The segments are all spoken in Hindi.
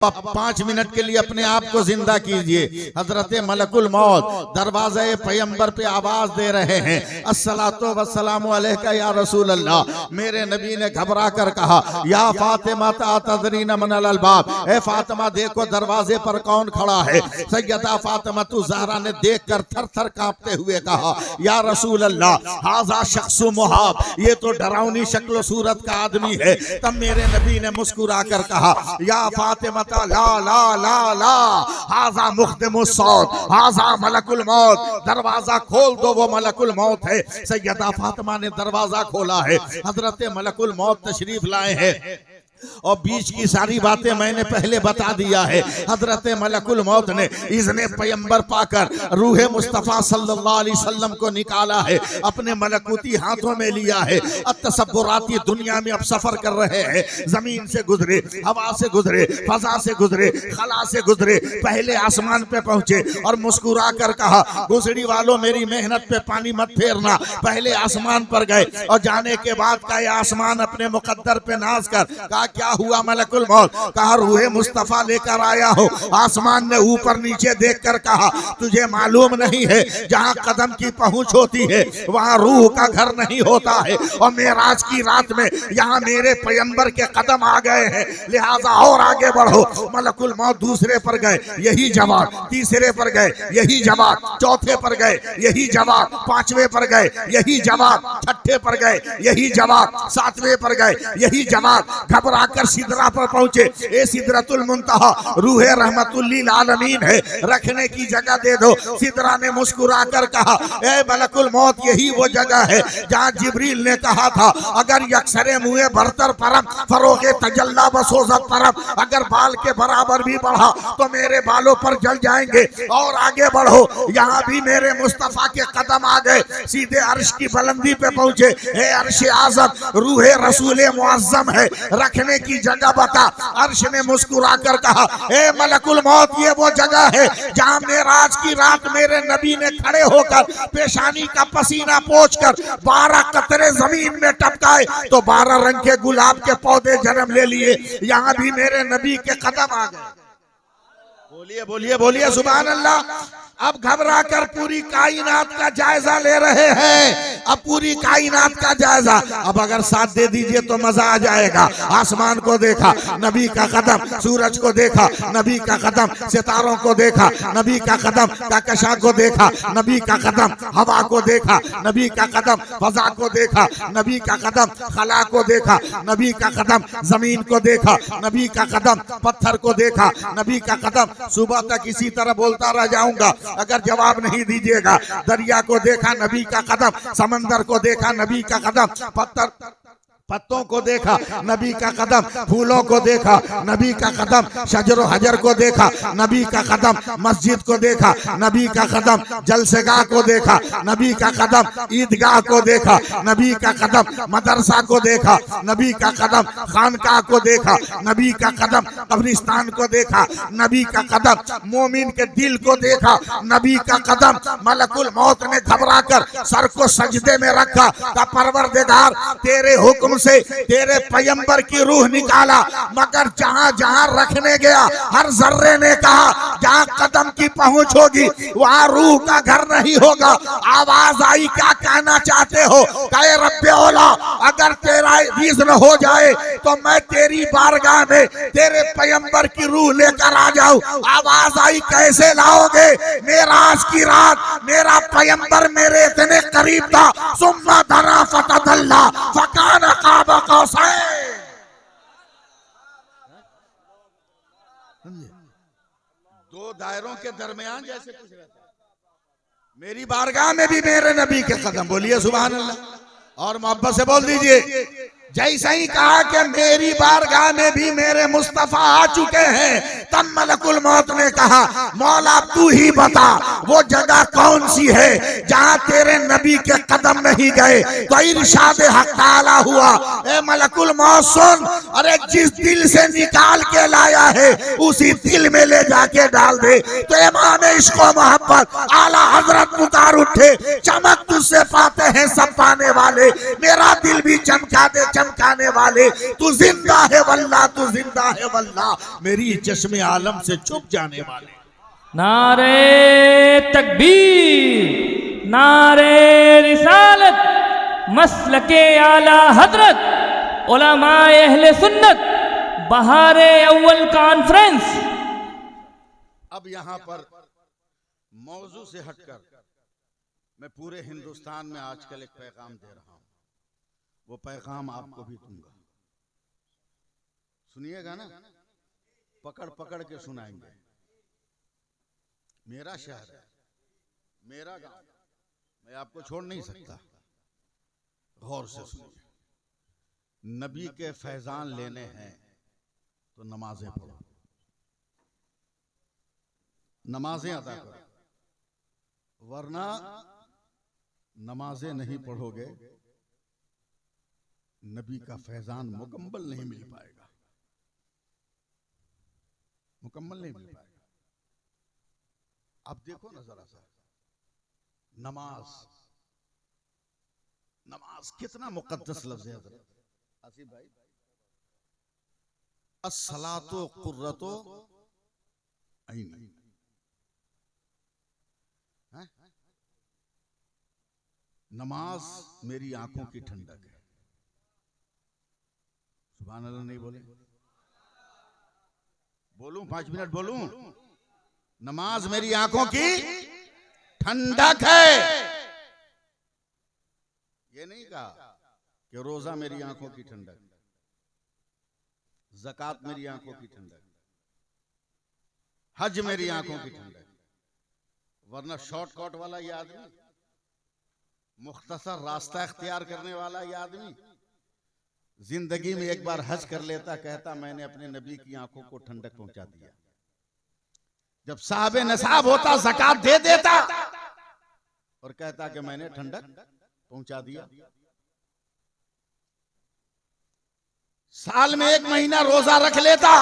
आप 5 मिनट के लिए अपने आप को जिंदा कीजिए। हजरत मलकुल मौत दरवाज़े पैगंबर पे आवाज दे रहे हैं, अस्सलातु वस्सलामु अलैका या रसूल अल्लाह। मेरे नबी ने घबरा कर कहा, या फातिमा तदरीना मनल अलबाब, ए फातिमा देखो दरवाजे पर कौन खड़ा है। सैयदा फातिमा ज़हरा ने देखकर थर थर कांपते हुए कहा, या रसूल अल्लाह, हाज़ा शख्सु मुहाब, ये तो डरावनी शक्ल सूरत का आदमी है। तब मेरे नबी ने मुस्कुरा कर कहा, या फातिमा ला ला ला ला, हाज़ा मुख्दिमुस सौत, हाज़ा मलकुल मौत, दरवाजा खोल दो, वो मलकुल मौत है। सैयदा फातिमा ने दरवाजा खोला है, हजरत मलकुल मौत तशरीफ लाए हैं और बीच की सारी बातें मैंने पहले बता दिया है। हजरत मलकुल मौत ने इज़्ने पैगंबर पाकर रूहे मुस्तफ़ा सल्लल्लाहु अलैहि वसल्लम को निकाला है, अपने मलकूती हाथों में लिया है। तसव्वुराती दुनिया में अब सफर कर रहे हैं, जमीन से गुजरे, हवा से गुजरे, फजा से गुजरे, खला से गुजरे, पहले आसमान पे पहुंचे और मुस्कुरा कर कहा, गुजरी वालों मेरी मेहनत पे पानी मत फेरना। पहले आसमान पर गए और जाने के बाद का आसमान अपने मुकद्दर पे नाज कर कहा, क्या हुआ मलकुल मौत? कहा, रूहे मुस्तफा लेकर आया हो। आसमान ने ऊपर नीचे देखकर कहा, तुझे मालूम नहीं है जहां कदम की पहुंच होती है वहां रूह का घर नहीं होता है, और मेराज की रात में यहां मेरे पैगंबर के कदम आ गए हैं, लिहाजा और आगे बढ़ो। मलकुल मौत दूसरे पर गए, यही जवाब, तीसरे पर गए, यही जवाब, चौथे पर गए, यही जवाब, पांचवें पर गए, यही जवाब, छठे पर गए, यही जवाब, सातवें पर गए, यही जवाब। घबरा कर सिदरा पर पहुंचे, ए सिदरतुल मुंतहा रूहे रहमतुल लिल आलमीन है, रखने की जगह दे दो। सिदरा ने मुस्कुरा कर कहा, ए मलकुल मौत, यही वो जगह है जहां जिब्रील ने कहा था, अगर यक्सरे मुए बरतर परम फरोगे तजल्ला बसोजत परम, अगर बाल के बराबर भी बढ़ा तो मेरे बालों पर जल जाएंगे। और आगे बढ़ो, यहाँ भी मेरे मुस्तफा के कदम आ गए, सीधे अर्श की बुलंदी पे पहुंचे। ए अर्श आज़म रूहे रसूल मुअज़्ज़म है, रखने की जगह बता। अर्श ने मुस्कुरा कर कहा, ए मलकुल मौत, ये वो जगह है जहां मेराज की रात मेरे नबी ने खड़े होकर पेशानी का पसीना पोंछकर 12 कतरे जमीन में टपकाए तो 12 रंग के गुलाब के पौधे जन्म ले लिए। यहाँ भी मेरे नबी के कदम आ गए। बोलिए बोलिए बोलिए सुभान अल्लाह। अब घबरा कर पूरी कायनात का जायजा ले रहे हैं, अब पूरी कायनात का जायजा। अब अगर साथ दे दीजिए तो मजा आ जाएगा। आसमान को देखा, नबी का कदम, सूरज को देखा, नबी का कदम, सितारों को देखा, नबी का कदम, कहकशां को देखा, नबी का कदम, हवा को देखा, नबी का कदम, फजा को देखा, नबी का कदम, खला को देखा, नबी का कदम, जमीन को देखा, नबी का कदम, पत्थर को देखा, नबी का कदम। सुबह तक इसी तरह बोलता रह जाऊंगा अगर जवाब नहीं दीजिएगा। दरिया को देखा, नबी का कदम, समंदर को देखा, नबी का कदम, पत्तों को देखा, नबी का कदम, फूलों को देखा, नबी का कदम, शजरो हजर को देखा, नबी का कदम, मस्जिद को देखा, नबी का कदम, जलसेगाह को देखा, नबी का कदम, ईदगाह को देखा, नबी का कदम, मदरसा को देखा, नबी का कदम, खानकाह को देखा, नबी का कदम, कब्रिस्तान को देखा, नबी का कदम, मोमिन के दिल को देखा, नबी का कदम। मलकुल मौत ने घबरा कर सर को सजदे में रखा, का परवरदिगार तेरे हुक्म से तेरे पैगंबर की रूह निकाला, मगर जहां जहां रखने गया हर जर्रे ने कहा, जहां कदम की पहुंच होगी वहां रूह का घर नहीं होगा। आवाज आई, क्या कहना चाहते हो? कहे, रब्बे औला, अगर तेरा इज़्न हो जाए तो मैं तेरी बारगाह में तेरे पैगंबर की रूह लेकर आ जाऊं। आवाज आई, कैसे लाओगे? मेराज की रात मेरा पैगंबर मेरे इतने करीब था, सुम्मा दना फतदल्ला फकान काबा कौसैन। दो दायरों के दरमियान जैसे कुछ रहता है। मेरी बारगाह में भी मेरे नबी के कदम। बोलिए सुभान अल्लाह और मोहब्बत से बोल दीजिए। जैसा ही कहा कि मेरी बारगाह में भी मेरे मुस्तफा आ चुके हैं, तब मलकुल मौत ने कहा, मौला तू ही बता वो जगह कौन सी है जहां तेरे नबी के कदम नहीं गए। तो इरशाद हक ताला हुआ, ए मलकुल मौत सुन, अरे जिस दिल से निकाल के लाया है उसी दिल में ले जाके डाल दे। तो इमाम इश्क व मोहब्बत आला हजरत पुकार उठे, चमक तुझसे पाते हैं सब पाने वाले, मेरा दिल भी चमका दे चमकाने वाले, तू जिंदा है वल्लाह, तू जिंदा है वल्लाह, मेरी चश्मे आलम से छुप जाने वाले। नारे तकबीर, नारे रिसालत, मसलके आला हजरत, उलमाए अहले सुन्नत, बहारे अव्वल कॉन्फ्रेंस। अब यहां पर मौजू से हटकर मैं पूरे हिंदुस्तान में आजकल एक पैगाम दे रहा हूं, वो पैगाम आपको भी दूंगा, सुनिएगा ना, पकड़ पकड़ के सुनाएंगे। मेरा शहर है, मेरा गांव, मैं आपको छोड़ नहीं सकता, गौर से सुनिए। नबी के फैजान लेने हैं तो नमाजें पढ़ो, नमाजें अदा करो, वरना नमाजें नहीं पढ़ोगे नबी का फैजान मुकम्मल नहीं मिल पाएगा, मुकम्मल नहीं मिल पाएगा। अब देखो ना जरा सा, नमाज, नमाज कितना मुकद्दस लफ्ज़ है हज़रत आसिफ भाई। अस्सलातो कुर्रतो ऐनी, नमाज मेरी आंखों की ठंडक है। सुभान अल्लाह नहीं बोले? बोलूं 5 मिनट बोलूं? नमाज मेरी आंखों की ठंडक है। ये नहीं कहा कि रोजा मेरी आंखों की ठंडक, ज़कात मेरी आंखों की ठंडक, हज मेरी आंखों की ठंडक, वरना शॉर्टकट वाला ये आदमी, मुख्तसर रास्ता इख्तियार करने वाला ये आदमी जिंदगी में एक बार हज कर लेता, कहता मैंने अपने नबी की आंखों को ठंडक पहुंचा दिया। जब साहबे नसाब होता ज़कात दे देता और कहता कि मैंने ठंडक पहुंचा दिया। साल में 1 महीना रोजा रख लेता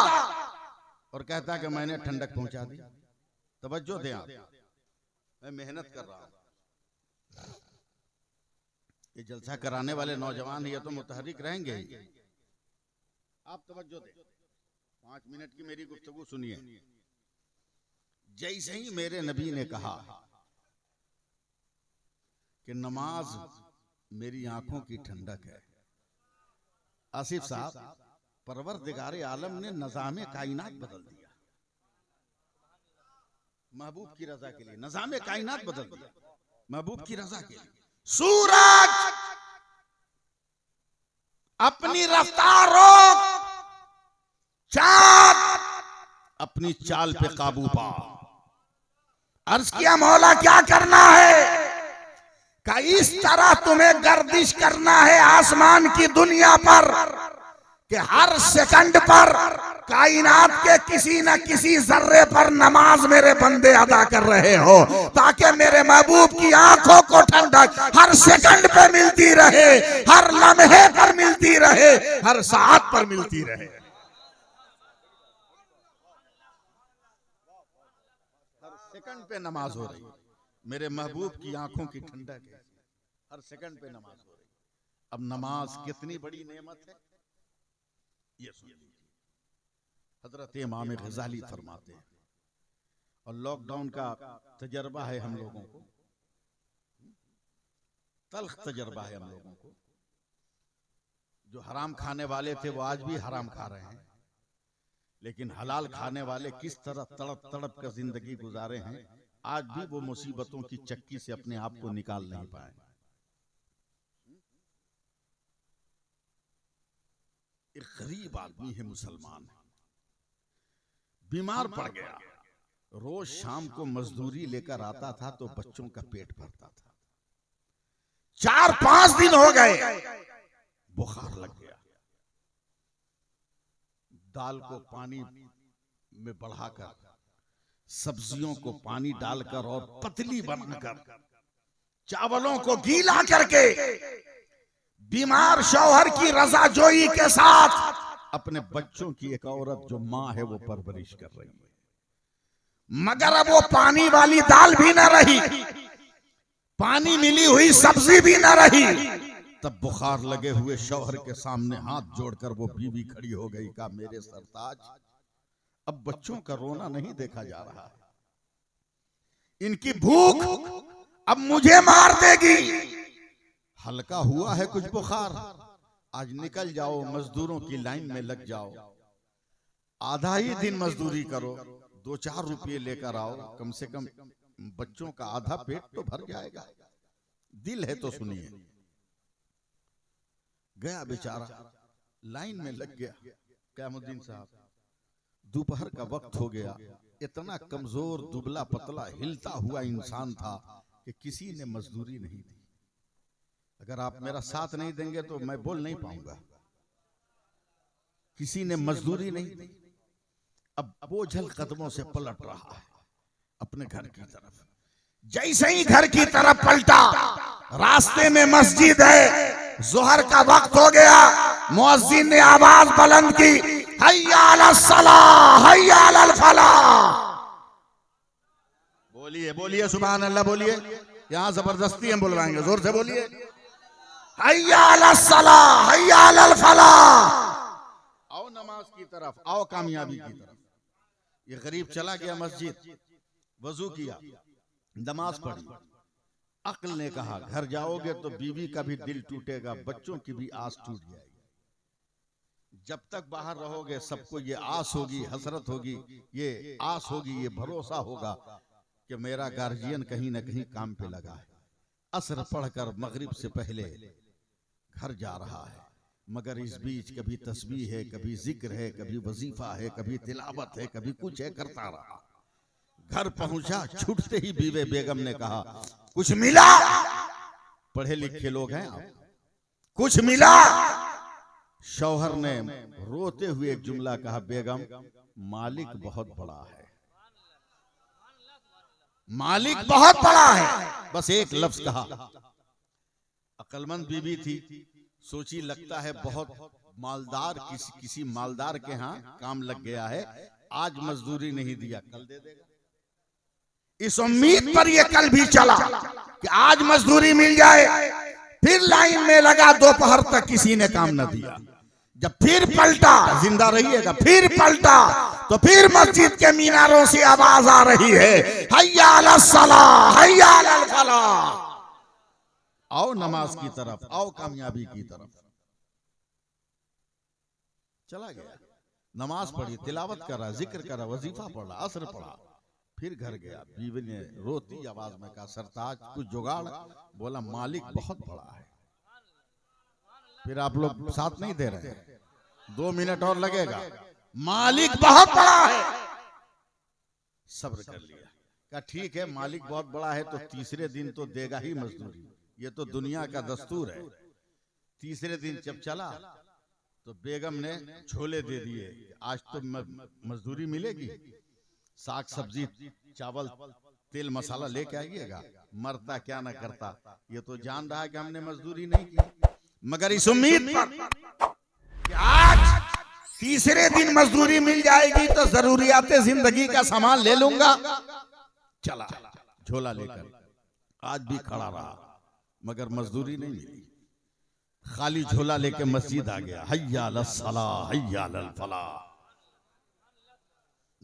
और कहता कि मैंने ठंडक पहुंचा दी। तवज्जो दें आप, मैं मेहनत कर रहा हूं, ये जलसा कराने वाले नौजवान ये तो मुतहरिक रहेंगे ही। आप तवज्जो दें, 5 मिनट की मेरी गुफ्तगू सुनिए। जैसे ही मेरे नबी ने कहा कि नमाज मेरी आंखों की ठंडक है, आसिफ साहब, परवरदिगारे आलम ने निज़ामे कायनात बदल दिया, महबूब की रजा के लिए निज़ामे कायनात बदल दिया, महबूब की रजा के लिए। सूरज अपनी रफ्तार रोक, चांद अपनी चाल पे काबू पा। अर्ज किया मौला क्या करना है? का इस तरह तुम्हें गर्दिश करना है आसमान की दुनिया पर कि हर सेकंड पर कायनात के किसी न किसी जर्रे पर नमाज मेरे बंदे अदा कर रहे हो, ताकि मेरे महबूब की आंखों को ठंडक हर सेकंड पे मिलती रहे, हर लम्हे पर मिलती रहे, हर साथ पर मिलती रहे। हर सेकंड पे नमाज हो रही है, मेरे महबूब की आंखों की ठंडक है, हर सेकंड पे नमाज हो रही है। अब नमाज कितनी बड़ी नेमत है ये सुनिए। हजरत इमाम गजाली फरमाते हैं, और लॉकडाउन का तजर्बा है हम लोगों को, तल्ख तजर्बा है हम लोगों को। जो हराम खाने वाले थे वो आज भी हराम खा रहे हैं, लेकिन हलाल खाने वाले किस तरह तड़प तड़प कर जिंदगी गुजारे हैं, आज भी वो मुसीबतों की चक्की से अपने आप को निकाल नहीं पाए। एक गरीब आदमी है, मुसलमान है, बीमार पड़ गया, रोज शाम को मजदूरी लेकर आता था तो बच्चों का पेट भरता था। 4-5 दिन हो गए, बुखार लग गया। दाल को पानी में बढ़ाकर, सब्जियों को पानी डालकर और पतली बनाकर, चावलों को गीला करके बीमार शौहर की रजाजोई के साथ अपने बच्चों की एक औरत जो माँ है वो परवरिश कर रही है। मगर अब वो पानी वाली दाल भी न रही, पानी मिली हुई सब्जी भी न रही, तब बुखार लगे हुए शौहर के सामने हाथ जोड़कर वो बीवी खड़ी हो गई, कहा मेरे सरताज, अब बच्चों का रोना नहीं देखा जा रहा है, इनकी भूख अब मुझे मार देगी। हल्का हुआ है कुछ बुखार, आज निकल जाओ, मजदूरों की लाइन में लग जाओ, आधा ही दिन मजदूरी करो, 2-4 रुपये लेकर आओ, कम से कम बच्चों का आधा पेट तो भर जाएगा। दिल है तो सुनिए। गया बेचारा, लाइन में लग गया। क़यामुद्दीन साहब, दोपहर का वक्त हो गया, इतना कमजोर दुबला पतला हिलता हुआ इंसान था कि किसी ने मजदूरी नहीं दी। अगर आप मेरा साथ नहीं देंगे तो मैं बोल नहीं पाऊंगा। किसी ने मजदूरी नहीं दी। अब बोझल कदमों से पलट रहा है अपने घर की तरफ। जैसे ही घर की तरफ पलटा, रास्ते में मस्जिद है, जोहर का वक्त हो गया, मुअज्जिन ने आवाज बुलंद की, हय्या अलस सलाह हय्या अलल फलाह। बोलिए बोलिए सुभान अल्लाह बोलिए। यहां जबरदस्ती हम बुलवाएंगे, जोर से बोलिए, हय्या अलस सलाह हय्या अलल फलाह। आओ नमाज की तरफ, आओ कामयाबी की तरफ। ये गरीब चला गया मस्जिद, वजू किया, नमाज पढ़ी। अक्ल ने कहा घर जाओगे तो बीवी का भी दिल टूटेगा, बच्चों की भी आस टूट जाएगी। जब तक बाहर रहोगे सबको ये आस होगी, हसरत होगी, ये आस होगी, ये भरोसा होगा कि मेरा गार्जियन कहीं ना कहीं काम पे लगा है। असर पढ़कर मगरिब से पहले घर जा रहा है, मगर इस बीच कभी तस्बीह है, कभी जिक्र है, कभी वजीफा है, कभी तिलावत है, कभी कुछ है, करता रहा। घर पहुंचा, छूटते ही बीवे बेगम ने कहा, कुछ मिला? पढ़े लिखे लोग हैं आप, कुछ मिला? शौहर ने रोते हुए एक जुमला कहा, बेगम मालिक बहुत बड़ा है, मालिक बहुत बड़ा है। बस एक लफ्ज कहा। अक्लमंद बीवी थी, सोची लगता है बहुत मालदार, किसी मालदार के यहाँ काम लग गया है, आज मजदूरी नहीं दिया कल दे देगा। इस उम्मीद पर ये कल भी चला कि आज मजदूरी मिल जाए। फिर लाइन में लगा, दोपहर तक किसी ने काम न दिया। जब फिर पलटा, जिंदा रहिएगा, फिर पलटा तो फिर मस्जिद के मीनारों से आवाज आ रही है, हय्या अलस सलाह हय्या अलल फलाह। आओ नमाज की तरफ, आओ कामयाबी की तरफ। चला गया, नमाज पढ़ी, तिलावत करा, जिक्र करा, वजीफा पढ़ा, असर पढ़ा, फिर घर गया। बीवी ने रोती आवाज में कहा, सरताज कुछ जुगाड़? बोला मालिक बहुत बड़ा है। फिर आप लोग साथ नहीं दे रहे, 2 मिनट और लगेगा। मालिक बहुत बड़ा है। सब्र कर लिया, कहा ठीक है मालिक बहुत बड़ा है तो तीसरे दिन तो देगा ही मजदूरी, ये तो दुनिया का दस्तूर है। तीसरे दिन जब चला तो बेगम ने झोले दे दिए, आज तो मजदूरी मिलेगी, साग सब्जी चावल तेल मसाला लेके आइएगा। मरता क्या ना करता, ये तो जान रहा है कि हमने मजदूरी नहीं की, मगर इस उम्मीद पर कि आज तीसरे दिन मजदूरी मिल जाएगी तो जरूरियाते जिंदगी का सामान ले लूंगा। चला झोला लेकर, आज भी खड़ा रहा मगर मजदूरी नहीं मिली। खाली झोला लेके मस्जिद आ गया, हय्या अलस सलाह हय्या अलल फलाह।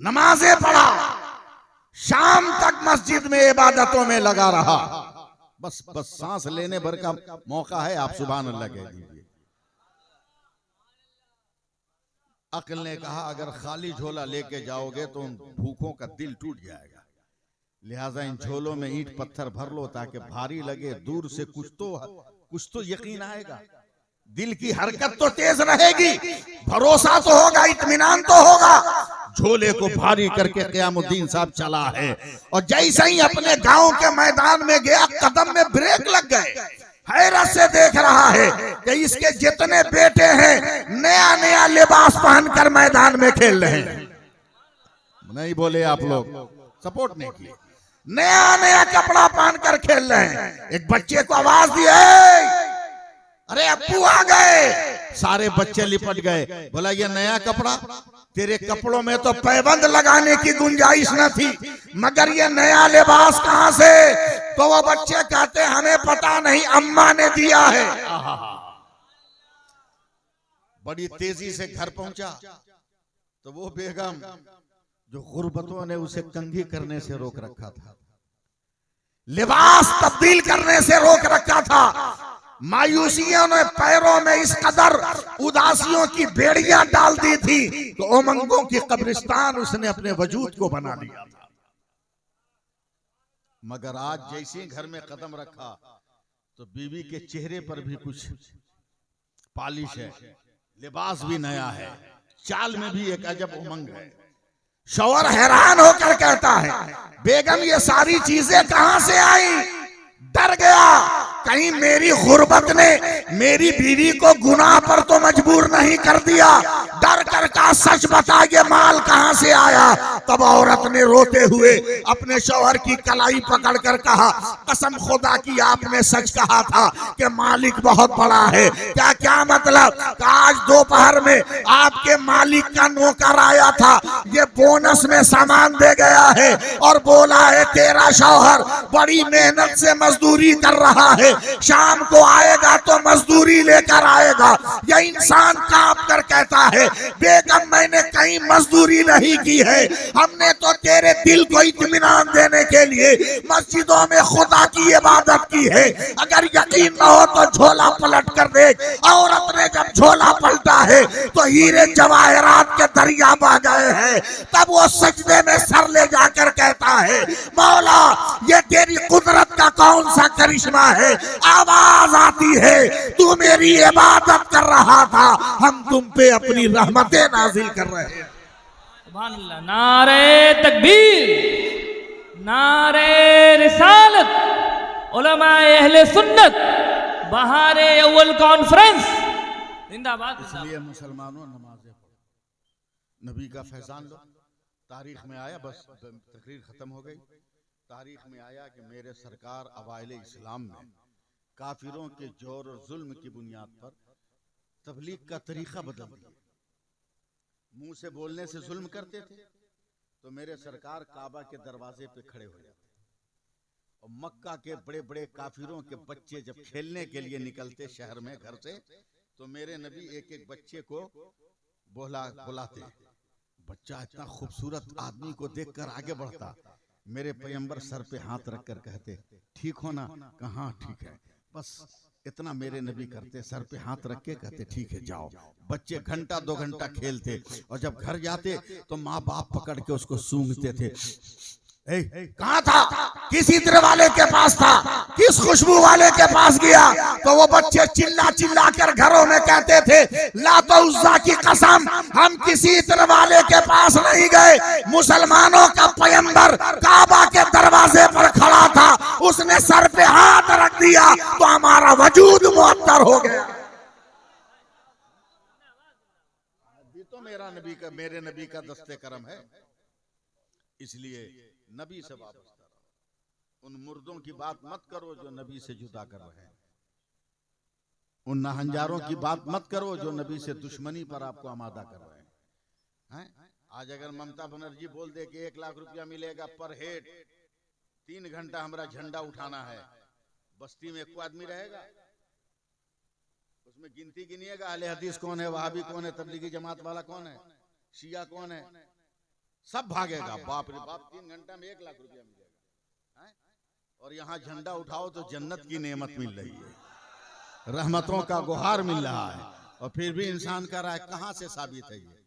नमाजें पढ़ा, शाम तक मस्जिद में इबादतों में लगा रहा। बस सांस लेने भर का मौका है, आप सुभान अल्लाह कह दीजिए। अक्ल ने कहा अगर खाली झोला लेके जाओगे तो उन भूखों का दिल टूट जाएगा, लिहाजा इन झोलों में ईंट पत्थर भर लो ताकि भारी लगे, दूर से कुछ तो यकीन आएगा, दिल की हरकत तो तेज रहेगी, भरोसा तो होगा, इत्मीनान तो होगा। झोले को भारी करके क़यामुद्दीन साहब चला है और जैसे ही अपने गांव के मैदान में गया, कदम में ब्रेक लग गए। हैरत से देख रहा है कि इसके जितने बेटे हैं नया नया लिबास पहनकर मैदान में खेल रहे हैं। नहीं बोले आप लोग, सपोर्ट नहीं किए। नया नया कपड़ा पहनकर खेल रहे हैं। एक बच्चे को आवाज दी, अरे अप्पू आ गए। सारे बच्चे लिपट गए। बोला ये नया कपड़ा, तेरे कपड़ों में तो पैबंद लगाने की गुंजाइश न थी, मगर ये नया लिबास कहां से? तो वो बच्चे कहते हमें पता नहीं, अम्मा ने दिया है। बड़ी तेजी से घर पहुंचा तो वो बेगम जो गुर्बतों ने उसे कंघी करने से रोक रखा था, लिबास तब्दील करने से रोक रखा था, मायूसियों ने पैरों में इस कदर उदासियों की बेड़ियां डाल दी थी तो उमंगों की कब्रिस्तान उसने अपने वजूद को बना लिया था। मगर आज जैसे ही घर में कदम रखा तो बीवी के चेहरे पर भी कुछ पालिश है, लिबास भी नया है, चाल में भी एक अजब उमंग है। शौहर हैरान होकर कहता है, बेगम ये सारी चीजें कहां से आई? डर गया कहीं मेरी गुर्बत ने मेरी बीवी को गुनाह पर तो मजबूर नहीं कर दिया। डर कर का सच बता, ये माल कहां से आया? तब औरत ने रोते हुए अपने शौहर की कलाई पकड़कर कहा, कसम खुदा की आपने सच कहा था कि मालिक बहुत बड़ा है। क्या क्या मतलब? आज दोपहर में आपके मालिक का नौकर आया था, ये बोनस में सामान दे गया है और बोला है तेरा शौहर बड़ी मेहनत से मजदूरी कर रहा है, शाम को आएगा तो मजदूरी लेकर आएगा। यह इंसान कांप कर कहता है, बेगम मैंने कहीं मजदूरी नहीं की है, हमने तो तेरे दिल को इत्मीनान देने के लिए मस्जिदों में खुदा की इबादत की है। अगर यकीन न हो तो झोला पलट कर देख। औरत ने जब झोला पलटा है तो हीरे जवाहरात के दरिया बह गए हैं। तब वो सजदे में सर ले जाकर कहता है, मौला ये तेरी कुदरत का कौन सा करिश्मा है? आवाज आती है तू मेरी इबादत कर रहा था, हम तुम पे अपनी रहमतें नाजिल कर रहे हैं। सुभान अल्लाह। नारे तकबीर, नारे रिसालत, उलमाए अहले सुन्नत, बहारे अव्वल कॉन्फ्रेंस जिंदाबाद। इसलिए मुसलमानों नमाजें पढ़ो, नबी का फैजान लो। तारीख में आया, बस तकरीर खत्म हो गई, तारीख में आया कि मेरे सरकार अवाइले इस्लाम में काफिरों के जोर और जुल्म की बुनियाद पर तबलीग का तरीका बदल दिया। मुंह से बोलने से जुल्म करते थे तो मेरे सरकार काबा के दरवाजे पे खड़े हो जाते और मक्का के बड़े बड़े काफिरों के बच्चे जब खेलने के लिए निकलते शहर में घर से तो मेरे नबी एक एक बच्चे को बुलाते। बच्चा इतना खूबसूरत आदमी को देखकर आगे बढ़ता, मेरे पैगंबर सर पे हाथ रखकर कहते ठीक हो ना? कहाँ ठीक है, बस इतना मेरे नबी करते, सर पे हाथ रख के कहते ठीक है जाओ। बच्चे घंटा 2 घंटा खेलते और जब घर जाते तो माँ बाप पकड़ के उसको सूंघते थे। कहाँ था? किस इत्र वाले के पास था, किस खुशबू वाले के पास गया? तो वो बच्चे चिल्ला चिल्ला कर घरों में कहते थे, लात उज़्ज़ा की कसम हम किसी इत्र वाले के पास नहीं गए, मुसलमानों का पैगंबर काबा के दरवाजे पर खड़ा था, उसने सर पे हाथ रख दिया तो हमारा वजूद मुअत्तर हो गया। अभी तो मेरे नबी का दस्ते करम है, इसलिए नबी से वाबस्ता रहो। उन मुर्दों की बात मत करो जो नबी से जुदा कर रहे हैं, उन नहंजारों की बात मत करो जो नबी से दुश्मनी पर आपको आमादा कर रहे हैं। आज अगर ममता बनर्जी बोल दे कि 1 लाख रुपया मिलेगा पर हेड, 3 घंटा हमारा झंडा उठाना है, बस्ती में एक आदमी रहेगा? उसमें गिनती गिनिएगा, अहले हदीस कौन है, वहाबी कौन है, तबलीगी जमात वाला कौन है, शिया कौन है, सब भागेगा। बाप रे बाप, 3 घंटा में 1 लाख रुपया मिलेगा। और यहाँ झंडा उठाओ तो जन्नत की नेमत मिल रही है, रहमतों का गुहार मिल रहा है, और फिर भी इंसान कह रहा है कहां से साबित है ये?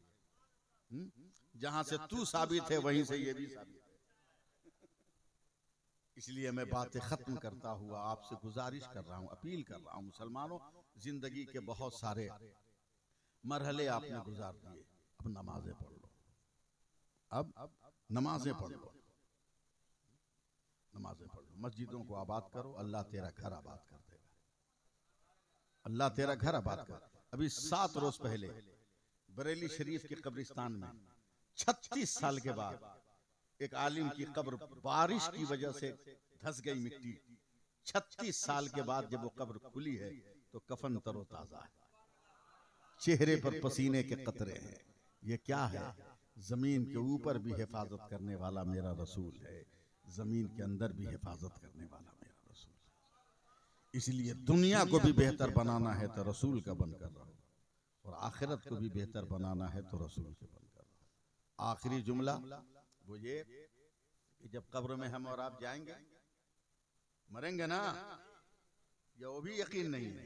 जहां से तू साबित है वहीं से ये भी साबित है। इसलिए मैं बातें खत्म करता हुआ आपसे गुजारिश कर रहा हूं, अपील कर रहा हूं, मुसलमानों जिंदगी के बहुत सारे मरहले आपने गुजार दिए, अब नमाजें पढ़ लो, अब नमाजें पढ़ लो, नमाजें पढ़ लो, मस्जिदों को आबाद करो, अल्लाह तेरा घर आबाद कर देगा, अल्लाह तेरा घर आबाद कर। अभी 7 रोज पहले बरेली शरीफ के कब्रिस्तान में 36 साल के बाद एक आलिम की कब्र बारिश की वजह से धंस गई मिट्टी। 36 साल के बाद जब वो कब्र खुली है तो कफन तरोताजा है, चेहरे पर पसीने के कतरे हैं। ये क्या है? जमीन के ऊपर भी हिफाजत करने वाला मेरा रसूल है, जमीन के अंदर भी हिफाजत करने वाला मेरा रसूल। इसलिए दुनिया को भी बेहतर बनाना है तो रसूल का बनकर रहो, और आखिरत को भी बेहतर बनाना है तो रसूल के बनकर रहो। आखिरी जुमला वो ये कि जब कब्र में हम और आप जाएंगे, मरेंगे ना, या वो भी यकीन नहीं है।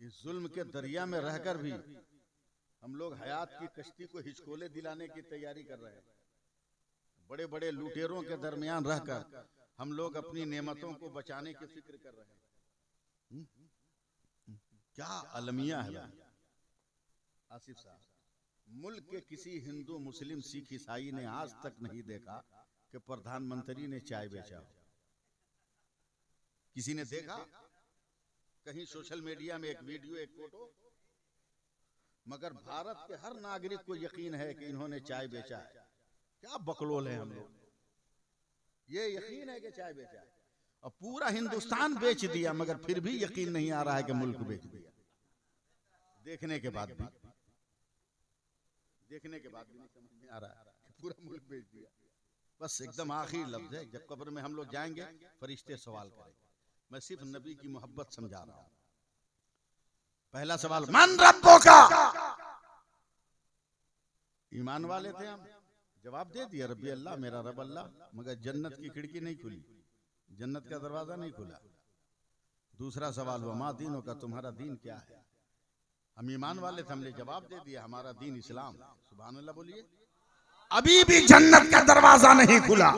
इस जुल्म के दरिया में रहकर भी हम लोग हयात की कश्ती को हिचकोले दिलाने की तैयारी कर रहे हैं। बड़े बड़े लुटेरों के दरमियान रहकर हम लोग अपनी नेमतों को बचाने की फिक्र कर रहे हैं। क्या अलमिया है भाई। आसिफ साहब, मुल्क के किसी हिंदू मुस्लिम सिख ईसाई ने आज तक नहीं देखा कि प्रधानमंत्री ने चाय बेचा हो। किसी ने देखा? कहीं सोशल मीडिया में एक वीडियो, एक फोटो? मगर भारत के हर नागरिक को यकीन है कि इन्होंने चाय बेचा है। क्या बकलोल है हम लोग, ये यकीन है कि चाय बेचा है, और पूरा हिंदुस्तान बेच दिया, मगर फिर भी यकीन नहीं आ रहा है कि मुल्क बेच दिया। देखने के बाद भी नहीं समझ में आ रहा है कि पूरा मुल्क बेच दिया। बस एकदम आखिरी लफ्ज है, जब कब्र में हम लोग जाएंगे फरिश्ते सवाल करेंगे। मैं सिर्फ नबी की मोहब्बत समझा रहा हूं। पहला सवाल, मन रब्बो का। ईमान वाले थे हम, जवाब दे दिया रब्बी अल्लाह, मेरा रब अल्लाह। मगर जन्नत की खिड़की नहीं खुली, जन्नत का दरवाजा नहीं खुला। दूसरा सवाल, वमा दीनों का, तुम्हारा दीन क्या है? हम ईमान वाले थे, हमने जवाब दे दिया हमारा दीन इस्लाम। सुभान अल्लाह बोलिए। अभी भी जन्नत का दरवाजा नहीं खुला,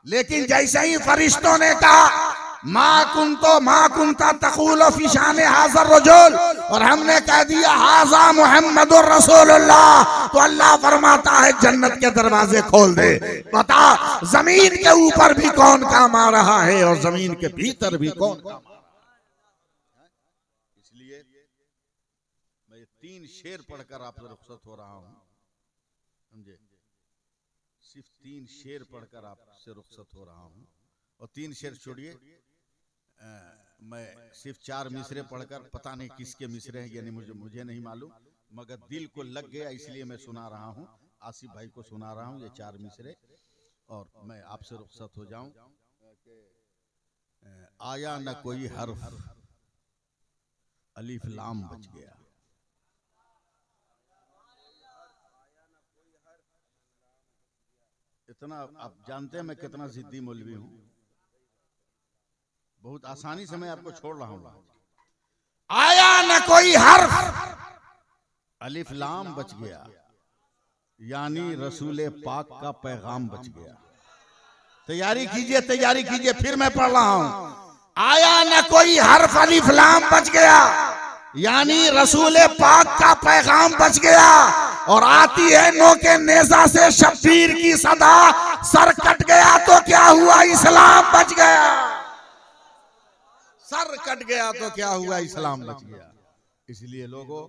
लेकिन जैसे ही फरिश्तों ने कहा मा कुंता तक़ूलु फी शाने हाज़ा रजुल, और हमने कह दिया हाज़ा मुहम्मदुर रसूलुल्लाह, तो अल्लाह फरमाता है जन्नत के दरवाजे खोल दे। बता, जमीन के ऊपर भी कौन काम आ रहा है और जमीन के भीतर भी कौन काम आ रहा है। इसलिए मैं 3 शेर पढ़कर आपसे रुखसत हो रहा हूं, समझे? सिर्फ 3 शेर पढ़कर आपसे रुखसत हो रहा हूं। और 3 शेर छोड़िए, मैं सिर्फ 4 मिसरे पढ़कर, पता नहीं किसके मिसरे हैं, यानी मुझे नहीं मालूम, मगर दिल को लग गया इसलिए मैं सुना रहा हूं। आसिफ भाई को सुना रहा हूं ये 4 मिसरे, और मैं आपसे रुखसत हो जाऊं। आया न कोई हर्फ, अलिफ लाम बच गया। इतना आप जानते हैं मैं कितना जिद्दी मौलवी हूं। बहुत आसानी से मैं आपको छोड़ रहा हूं। आया न कोई हर्फ, अलिफ लाम बच गया, यानी रसूल पाक का पैगाम बच गया। तैयारी कीजिए, फिर मैं पढ़ रहा हूं। आया न कोई हर्फ, अलिफ लाम बच गया, यानी रसूल पाक का पैगाम बच गया। और आती है नो के नेजा से शब्बीर की सदा, सर कट गया तो क्या हुआ, इस्लाम बच गया। सर कट गया तो क्या हुआ, इस्लाम बच गया। इसलिए लोगों,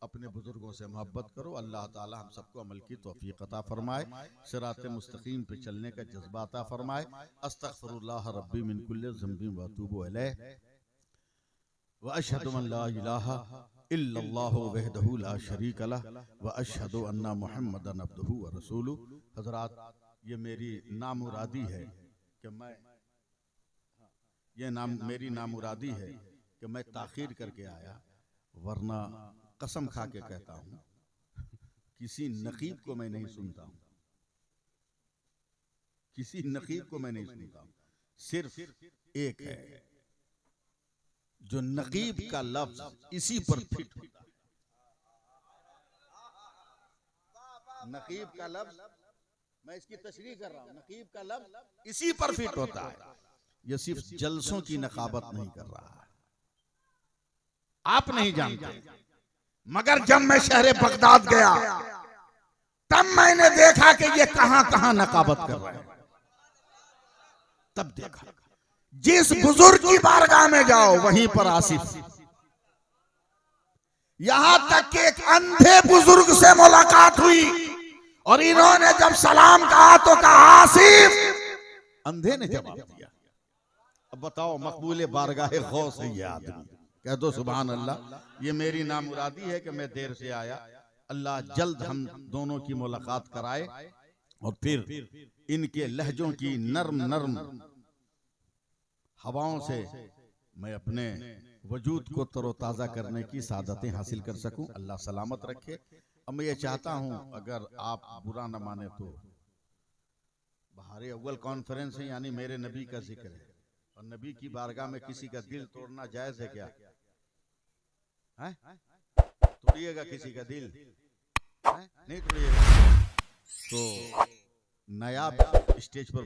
अपने बुजुर्गों से मोहब्बत करो। अल्लाह ताला हम सबको अमल की तौफीक अता फरमाए, सिराते मुस्तकीम पे चलने का जज्बा अता फरमाए। अस्तगफिरुल्लाह रब्बी मिन कुल्लि ज़ंबिन व अतूबु अलैह व अशहदु अन ला इलाहा इल्लल्लाहु वहदहु ला शरीका लह व अशहदु अन्ना मुहम्मदन अब्दुहु व रसूलुहु। हज़रात, ये मेरी नामुरादी है कि मेरी नामुरादी है कि मैं ताखीर करके आया, वरना कसम खा के कहता हूं किसी नकीब को मैं नहीं सुनता हूं, किसी नकीब को मैं नहीं सुनता हूं। सिर्फ एक है जो नकीब का लफ्ज इसी पर फिट होता है। नकीब का लफ्ज, मैं इसकी तशरीह कर रहा हूं, नकीब का लफ्ज इसी पर फिट होता है। ये सिर्फ जलसों की नकाबत नहीं कर रहा है, आप नहीं जानते, मगर जब मैं शहर बगदाद गया तब मैंने देखा कि ये कहां कहां नकाबत कर रहे हैं। तब देखा जिस बुजुर्ग की बारगाह में जाओ वहीं पर आसिफ, यहां तक कि एक अंधे बुजुर्ग से मुलाकात हुई और इन्होंने जब सलाम कहा तो कहा आसिफ, अंधे ने जवाब दिया। अब बताओ, मकबूल बारगाह गौस है ये आदमी, कह दो सुभान अल्लाह। ये मेरी नामुरादी है कि मैं देर से आया, अल्लाह जल्द हम दोनों की मुलाकात कराए और फिर इनके लहजों की नर्म नर्म हवाओं से मैं अपने वजूद को तरोताज़ा करने की सादतें हासिल कर सकूं। अल्लाह सलामत रखे। अब मैं ये चाहता हूं, अगर आप बुरा न माने तो, बहारे अव्वल कॉन्फ्रेंस है, यानी मेरे नबी का जिक्र है, और नबी की बारगाह में किसी का दिल तोड़ना जायज है क्या? है? तोड़िएगा किसी का दिल? है? नहीं तोड़िएगा। तो नायाब स्टेज पर